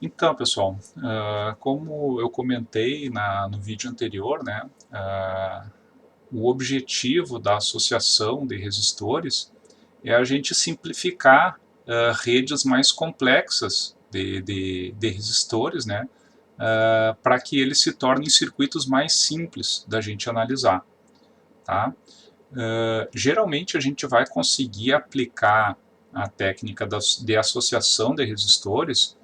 Então, pessoal, como eu comentei no vídeo anterior, né, o objetivo da associação de resistores é a gente simplificar redes mais complexas de resistores, né, para que eles se tornem circuitos mais simples da gente analisar. Tá? Geralmente a gente vai conseguir aplicar a técnica de associação de resistores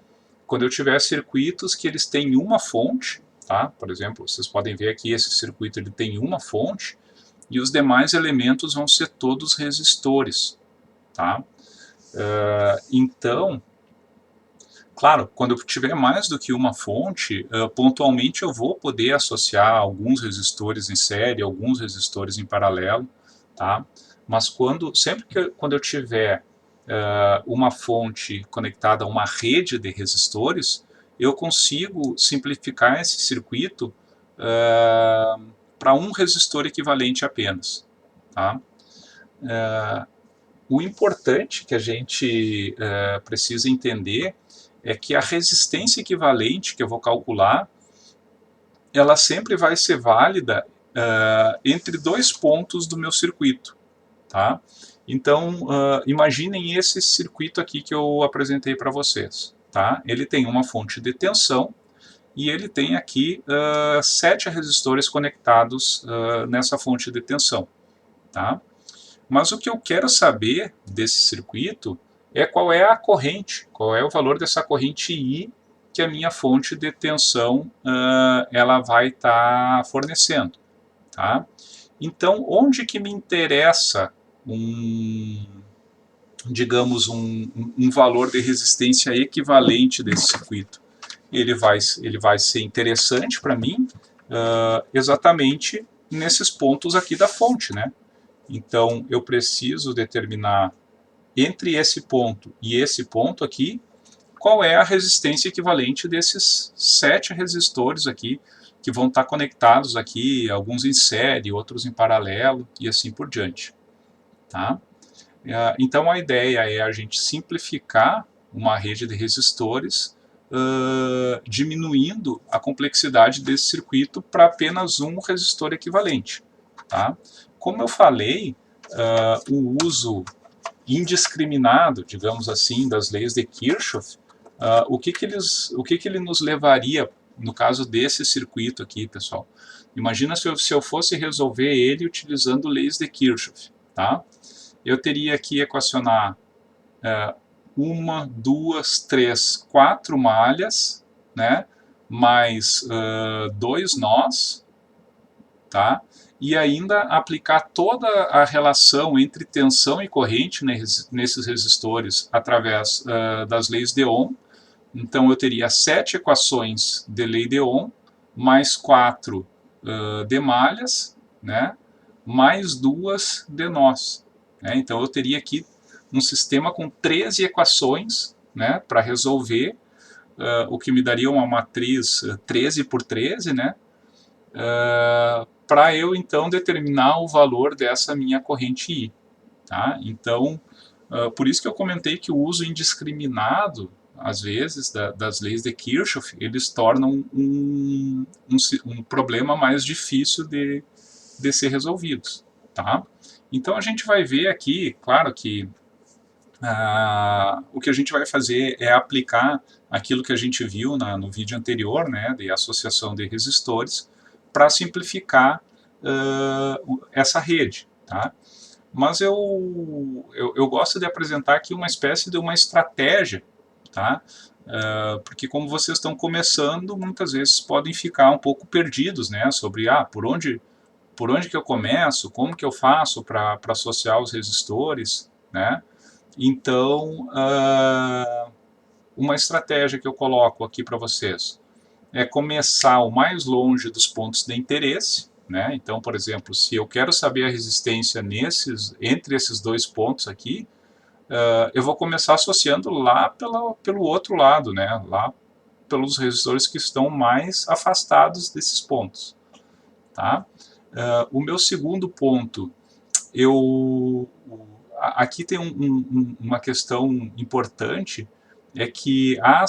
quando eu tiver circuitos que eles têm uma fonte, tá? Por exemplo, vocês podem ver aqui esse circuito ele tem uma fonte e os demais elementos vão ser todos resistores, tá? Então, claro, quando eu tiver mais do que uma fonte, pontualmente eu vou poder associar alguns resistores em série, alguns resistores em paralelo, tá? Mas quando eu tiver uma fonte conectada a uma rede de resistores, eu consigo simplificar esse circuito para um resistor equivalente apenas, tá? O importante que a gente precisa entender é que a resistência equivalente que eu vou calcular, ela sempre vai ser válida entre dois pontos do meu circuito, tá? Então, imaginem esse circuito aqui que eu apresentei para vocês, tá? Ele tem uma fonte de tensão e ele tem aqui 7 resistores conectados nessa fonte de tensão, tá? Mas o que eu quero saber desse circuito é qual é a corrente, qual é o valor dessa corrente I que a minha fonte de tensão ela vai estar fornecendo. Tá? Então, onde que me interessa digamos, um valor de resistência equivalente desse circuito? Ele vai ser interessante para mim exatamente nesses pontos aqui da fonte, né? Então, eu preciso determinar entre esse ponto e esse ponto aqui, qual é a resistência equivalente desses 7 resistores aqui, que vão estar conectados aqui, alguns em série, outros em paralelo, e assim por diante. Tá? Então, a ideia é a gente simplificar uma rede de resistores, diminuindo a complexidade desse circuito para apenas um resistor equivalente. Tá? Como eu falei, o uso indiscriminado, digamos assim, das leis de Kirchhoff, o que ele nos levaria no caso desse circuito aqui, pessoal? Imagina se eu fosse resolver ele utilizando leis de Kirchhoff, tá? Eu teria que equacionar uma, duas, três, quatro malhas, né? Mais dois nós, tá? E ainda aplicar toda a relação entre tensão e corrente nesses resistores através das leis de Ohm. Então eu teria 7 equações de lei de Ohm, mais 4 de malhas, né? Mais duas de nós. Né? Então eu teria aqui um sistema com 13 equações, né, para resolver, o que me daria uma matriz 13 por 13, né? Para eu então determinar o valor dessa minha corrente I. Tá? Então, por isso que eu comentei que o uso indiscriminado, às vezes, das leis de Kirchhoff, eles tornam um problema mais difícil de ser resolvido. Tá? Então a gente vai ver aqui, claro que o que a gente vai fazer é aplicar aquilo que a gente viu no vídeo anterior, né, de associação de resistores, para simplificar essa rede. Tá? Mas eu gosto de apresentar aqui uma espécie de uma estratégia, tá? Porque como vocês estão começando, muitas vezes podem ficar um pouco perdidos, né? Sobre por onde que eu começo, como que eu faço para associar os resistores, né? Então, uma estratégia que eu coloco aqui para vocês é começar o mais longe dos pontos de interesse, né? Então, por exemplo, se eu quero saber a resistência entre esses dois pontos aqui, eu vou começar associando lá pelo outro lado, né? Lá pelos resistores que estão mais afastados desses pontos, tá? O meu segundo ponto, aqui tem uma questão importante, é que a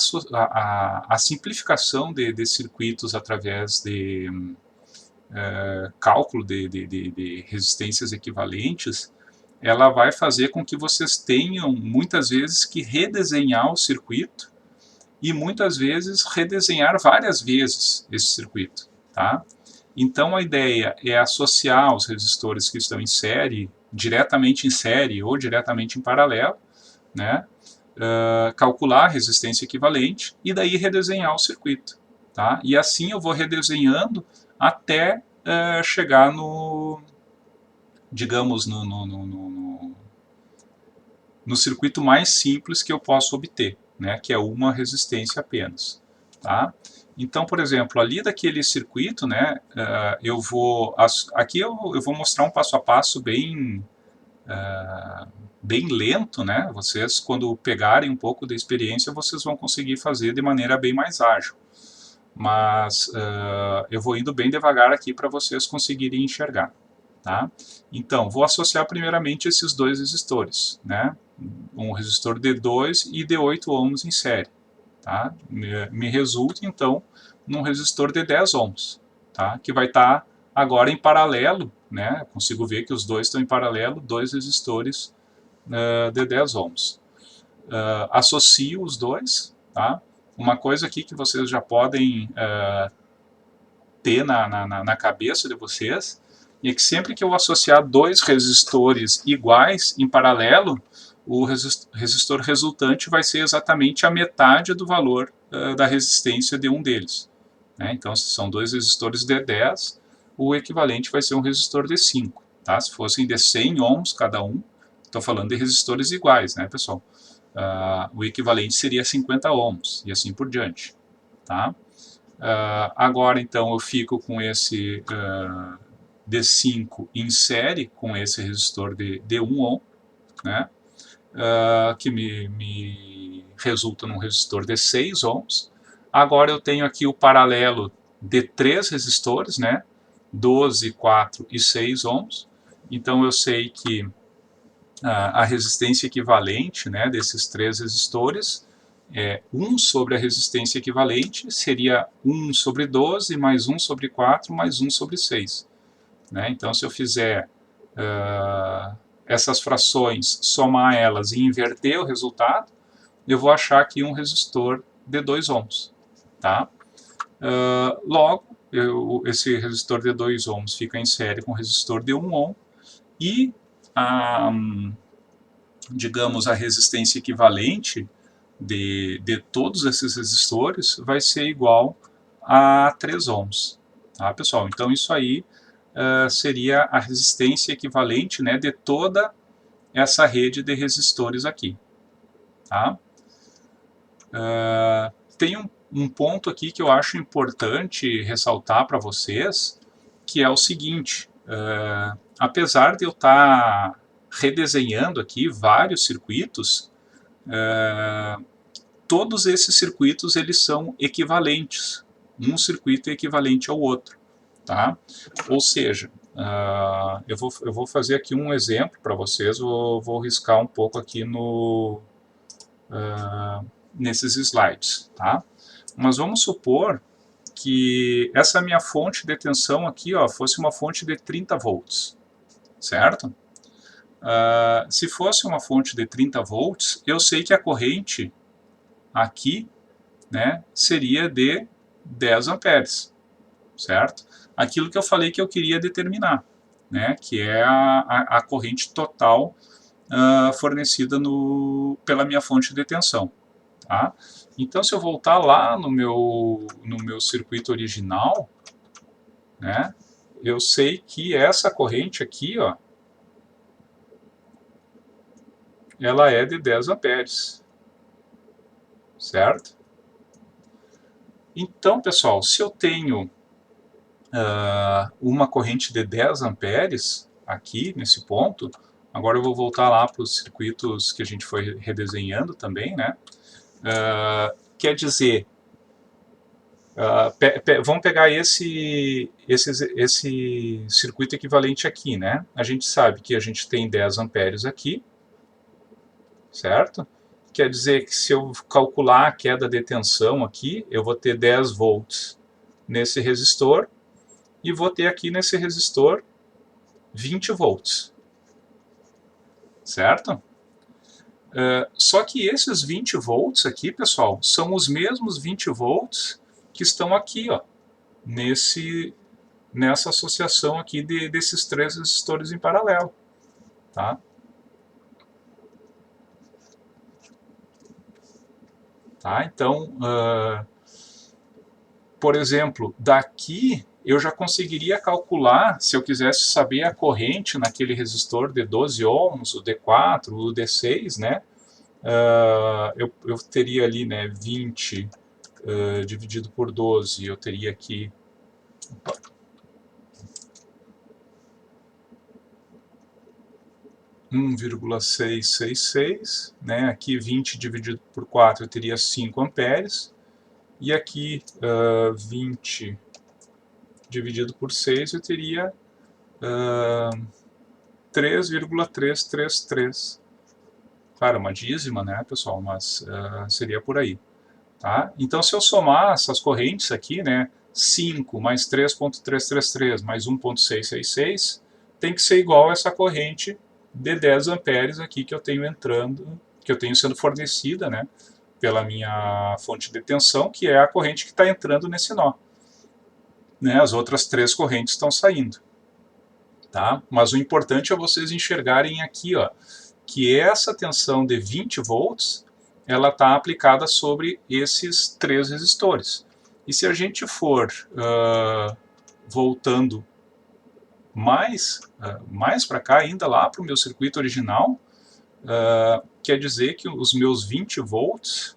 simplificação de circuitos através de cálculo de resistências equivalentes, ela vai fazer com que vocês tenham, muitas vezes, que redesenhar o circuito e, muitas vezes, redesenhar várias vezes esse circuito. Tá? Então, a ideia é associar os resistores que estão em série, diretamente em série ou diretamente em paralelo, né? Calcular a resistência equivalente e daí redesenhar o circuito. Tá? E assim eu vou redesenhando até chegar no, digamos, no circuito mais simples que eu posso obter, né? Que é uma resistência apenas. Tá? Então, por exemplo, ali daquele circuito, né, aqui eu vou mostrar um passo a passo bem lento, né? Vocês, quando pegarem um pouco da experiência, vocês vão conseguir fazer de maneira bem mais ágil. Mas eu vou indo bem devagar aqui para vocês conseguirem enxergar. Tá? Então, vou associar primeiramente esses dois resistores, né? Um resistor de 2 e de 8 ohms em série. Tá? Me resulta, então, num resistor de 10 ohms, tá? Que vai estar agora em paralelo, né? Consigo ver que os dois estão em paralelo, dois resistores de 10 ohms. Associo os dois, tá? Uma coisa aqui que vocês já podem ter na cabeça de vocês é que sempre que eu associar dois resistores iguais em paralelo, o resistor resultante vai ser exatamente a metade do valor da resistência de um deles. Né? Então, se são dois resistores de 10, o equivalente vai ser um resistor de 5. Tá? Se fossem de 100 ohms cada um, estou falando de resistores iguais, né, pessoal? O equivalente seria 50 ohms, e assim por diante. Tá? Agora, então, eu fico com esse D5 em série com esse resistor de 1 ohm, né? Que me resulta num resistor de 6 ohms. Agora eu tenho aqui o paralelo de 3 resistores, né? 12, 4 e 6 ohms. Então eu sei que a resistência equivalente, né, desses 3 resistores é 1 sobre a resistência equivalente, seria 1 sobre 12, mais 1 sobre 4, mais 1 sobre 6. Né? Então, se eu fizer essas frações, somar elas e inverter o resultado, eu vou achar aqui um resistor de 2 ohms. Tá? Logo, esse resistor de 2 ohms fica em série com o resistor de 1 ohm e digamos, a resistência equivalente de todos esses resistores vai ser igual a 3 ohms. Tá, pessoal? Então, isso aí seria a resistência equivalente, né, de toda essa rede de resistores aqui. Tá? Tem um ponto aqui que eu acho importante ressaltar para vocês, que é o seguinte, apesar de eu estar redesenhando aqui vários circuitos, todos esses circuitos eles são equivalentes. Um circuito é equivalente ao outro. Tá? Ou seja, eu vou fazer aqui um exemplo para vocês, vou riscar um pouco aqui nesses slides. Tá? Mas vamos supor que essa minha fonte de tensão aqui fosse uma fonte de 30 volts, certo? Se fosse uma fonte de 30 volts, eu sei que a corrente aqui, né, seria de 10 amperes, certo? Aquilo que eu falei que eu queria determinar, né, que é a corrente total fornecida pela minha fonte de tensão. Tá? Então, se eu voltar lá no meu circuito original, né, eu sei que essa corrente aqui, ela é de 10 amperes, certo? Então, pessoal, se eu tenho uma corrente de 10 amperes aqui nesse ponto, agora eu vou voltar lá para os circuitos que a gente foi redesenhando também, né? Quer dizer, vamos pegar esse circuito equivalente aqui, né? A gente sabe que a gente tem 10 amperes aqui, certo? quer dizer que se eu calcular a queda de tensão aqui, eu vou ter 10 volts nesse resistor e vou ter aqui nesse resistor 20 volts, certo? Só que esses 20 volts aqui, pessoal, são os mesmos 20 volts que estão aqui, ó, nessa associação aqui desses três resistores em paralelo, tá? Então, por exemplo, daqui eu já conseguiria calcular, se eu quisesse saber a corrente naquele resistor de 12 ohms, o D4, o D6, né? Eu teria ali, né, 20 dividido por 12, eu teria aqui... 1,666, né? Aqui 20 dividido por 4 eu teria 5 amperes, e aqui 20 dividido por 6 eu teria 3,333. Claro, uma dízima, né, pessoal, mas seria por aí. Tá? Então, se eu somar essas correntes aqui, né, 5 mais 3,333 mais 1,666, tem que ser igual a essa corrente de 10 amperes aqui que eu tenho entrando, que eu tenho sendo fornecida, né, pela minha fonte de tensão, que é a corrente que está entrando nesse nó. Né, as outras três correntes estão saindo. Tá? Mas o importante é vocês enxergarem aqui, ó, que essa tensão de 20 volts ela está aplicada sobre esses três resistores. E se a gente for voltando mais para cá, ainda lá para o meu circuito original, quer dizer que os meus 20 volts...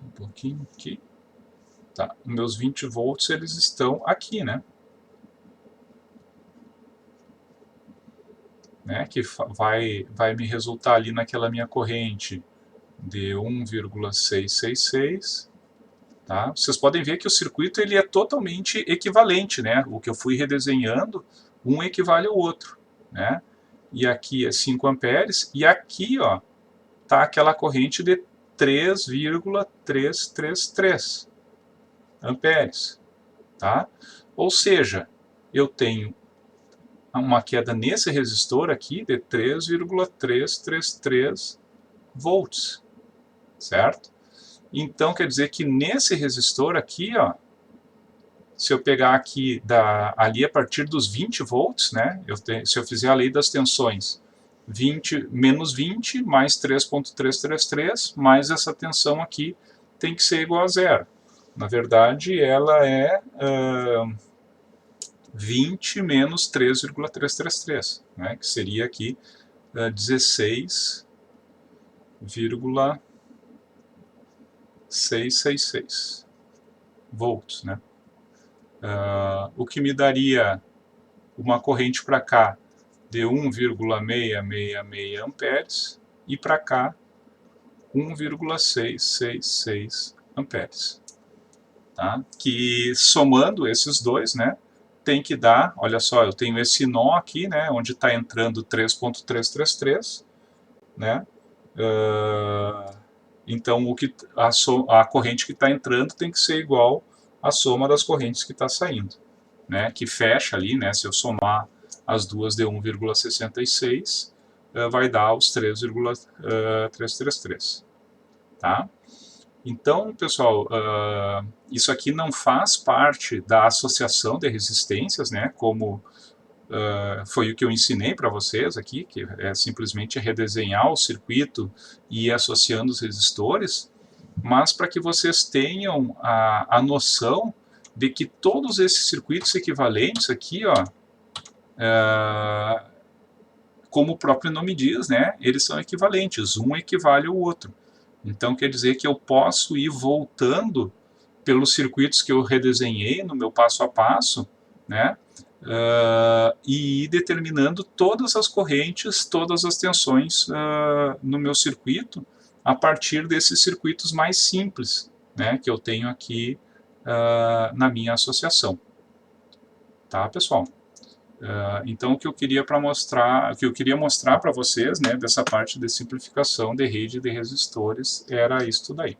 Um pouquinho aqui. Tá, meus 20 volts eles estão aqui, né? Que vai me resultar ali naquela minha corrente de 1,666. Tá? Vocês podem ver que o circuito ele é totalmente equivalente, né? O que eu fui redesenhando, um equivale ao outro, né? E aqui é 5 amperes, e aqui, ó, tá aquela corrente de 3,333 amperes, tá? Ou seja, eu tenho uma queda nesse resistor aqui de 3,333 volts, certo? Então, quer dizer que nesse resistor aqui, ó, se eu pegar aqui ali a partir dos 20 volts, né, se eu fizer a lei das tensões, 20 menos 20 mais 3,333, mais essa tensão aqui tem que ser igual a zero. Na verdade, ela é 20 menos 3,333, né, que seria aqui 16,666 volts, né? O que me daria uma corrente para cá de 1,666 amperes e para cá 1,666 amperes. Tá? Que somando esses dois, né, tem que dar, olha só, eu tenho esse nó aqui, né, onde está entrando 3,333, né, então a corrente que está entrando tem que ser igual à soma das correntes que está saindo, né, que fecha ali, né, se eu somar as duas de 1,66, vai dar os 3,333, tá? Então, pessoal, isso aqui não faz parte da associação de resistências, né, como foi o que eu ensinei para vocês aqui, que é simplesmente redesenhar o circuito e ir associando os resistores, mas para que vocês tenham a noção de que todos esses circuitos equivalentes aqui, ó, como o próprio nome diz, né, eles são equivalentes, um equivale ao outro. Então quer dizer que eu posso ir voltando pelos circuitos que eu redesenhei no meu passo a passo, né, e ir determinando todas as correntes, todas as tensões no meu circuito, a partir desses circuitos mais simples, né, que eu tenho aqui na minha associação. Tá, pessoal? Então, o que eu queria mostrar para vocês, né, dessa parte de simplificação de rede de resistores, era isso daí.